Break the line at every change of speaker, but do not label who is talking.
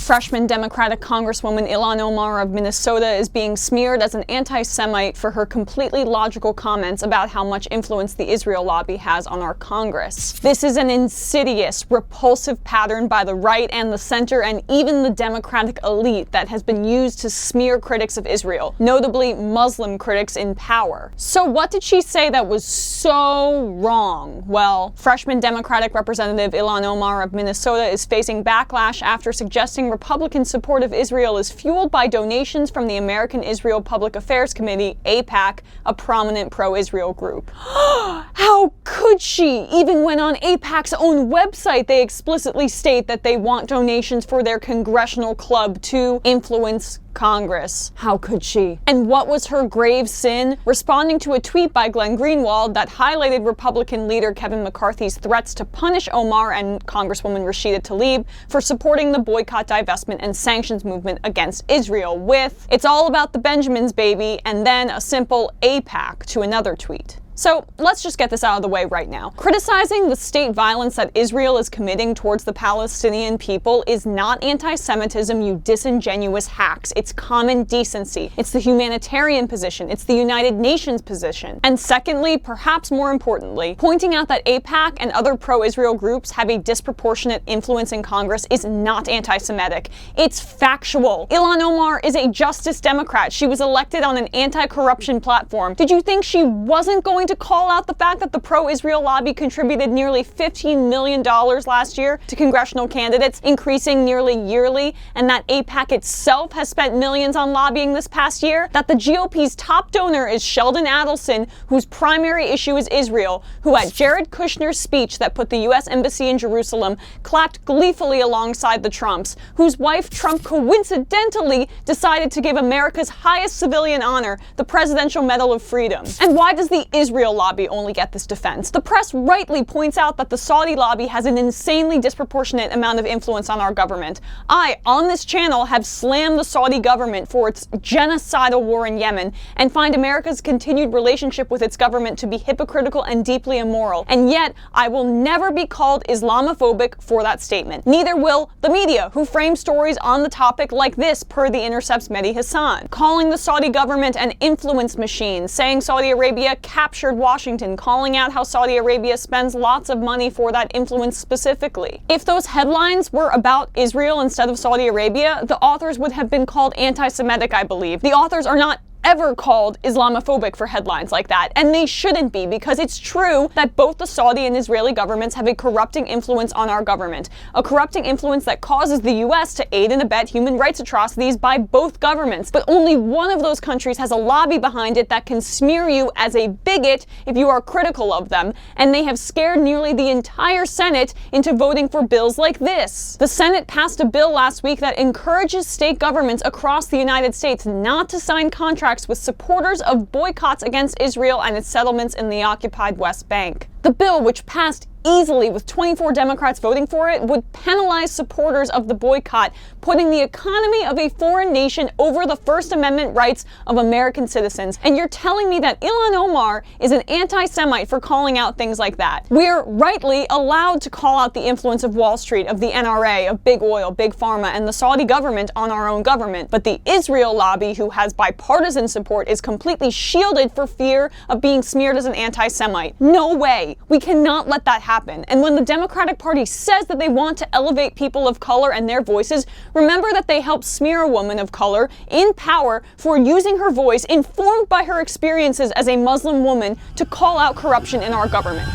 Freshman Democratic Congresswoman Ilhan Omar of Minnesota is being smeared as an anti-Semite for her completely logical comments about how much influence the Israel lobby has on our Congress. This is an insidious, repulsive pattern by the right and the center and even the Democratic elite that has been used to smear critics of Israel, notably Muslim critics in power. So what did she say that was so wrong? Well, freshman Democratic Representative Ilhan Omar of Minnesota is facing backlash after suggesting Republican support of Israel is fueled by donations from the American Israel Public Affairs Committee, AIPAC, a prominent pro-Israel group. How could she? Even when on AIPAC's own website they explicitly state that they want donations for their congressional club to influence Congress. How could she? And what was her grave sin? Responding to a tweet by Glenn Greenwald that highlighted Republican leader Kevin McCarthy's threats to punish Omar and Congresswoman Rashida Tlaib for supporting the boycott, divestment, and sanctions movement against Israel with, "It's all about the Benjamins, baby," and then a simple AIPAC to another tweet. So let's just get this out of the way right now. Criticizing the state violence that Israel is committing towards the Palestinian people is not anti-Semitism, you disingenuous hacks. It's common decency. It's the humanitarian position. It's the United Nations position. And secondly, perhaps more importantly, pointing out that AIPAC and other pro-Israel groups have a disproportionate influence in Congress is not anti-Semitic. It's factual. Ilhan Omar is a Justice Democrat. She was elected on an anti-corruption platform. Did you think she wasn't going to call out the fact that the pro-Israel lobby contributed nearly $15 million last year to congressional candidates, increasing nearly yearly, and that AIPAC itself has spent millions on lobbying this past year? That the GOP's top donor is Sheldon Adelson, whose primary issue is Israel, who at Jared Kushner's speech that put the U.S. Embassy in Jerusalem clapped gleefully alongside the Trumps, whose wife Trump coincidentally decided to give America's highest civilian honor, the Presidential Medal of Freedom. And why does the Israel lobby only get this defense? The press rightly points out that the Saudi lobby has an insanely disproportionate amount of influence on our government. I, on this channel, have slammed the Saudi government for its genocidal war in Yemen and find America's continued relationship with its government to be hypocritical and deeply immoral. And yet, I will never be called Islamophobic for that statement. Neither will the media, who frame stories on the topic like this, per The Intercept's Mehdi Hassan. Calling the Saudi government an influence machine, saying Saudi Arabia captured Washington, calling out how Saudi Arabia spends lots of money for that influence specifically. If those headlines were about Israel instead of Saudi Arabia, the authors would have been called anti-Semitic, I believe. The authors are not ever called Islamophobic for headlines like that, and they shouldn't be, because it's true that both the Saudi and Israeli governments have a corrupting influence on our government, a corrupting influence that causes the US to aid and abet human rights atrocities by both governments. But only one of those countries has a lobby behind it that can smear you as a bigot if you are critical of them, and they have scared nearly the entire Senate into voting for bills like this. The Senate passed a bill last week that encourages state governments across the United States not to sign contracts with supporters of boycotts against Israel and its settlements in the occupied West Bank. The bill, which passed easily with 24 Democrats voting for it, would penalize supporters of the boycott, putting the economy of a foreign nation over the First Amendment rights of American citizens. And you're telling me that Ilhan Omar is an anti-Semite for calling out things like that? We're rightly allowed to call out the influence of Wall Street, of the NRA, of big oil, big pharma, and the Saudi government on our own government. But the Israel lobby, who has bipartisan support, is completely shielded for fear of being smeared as an anti-Semite. No way. We cannot let that happen. And when the Democratic Party says that they want to elevate people of color and their voices, remember that they helped smear a woman of color in power for using her voice, informed by her experiences as a Muslim woman, to call out corruption in our government.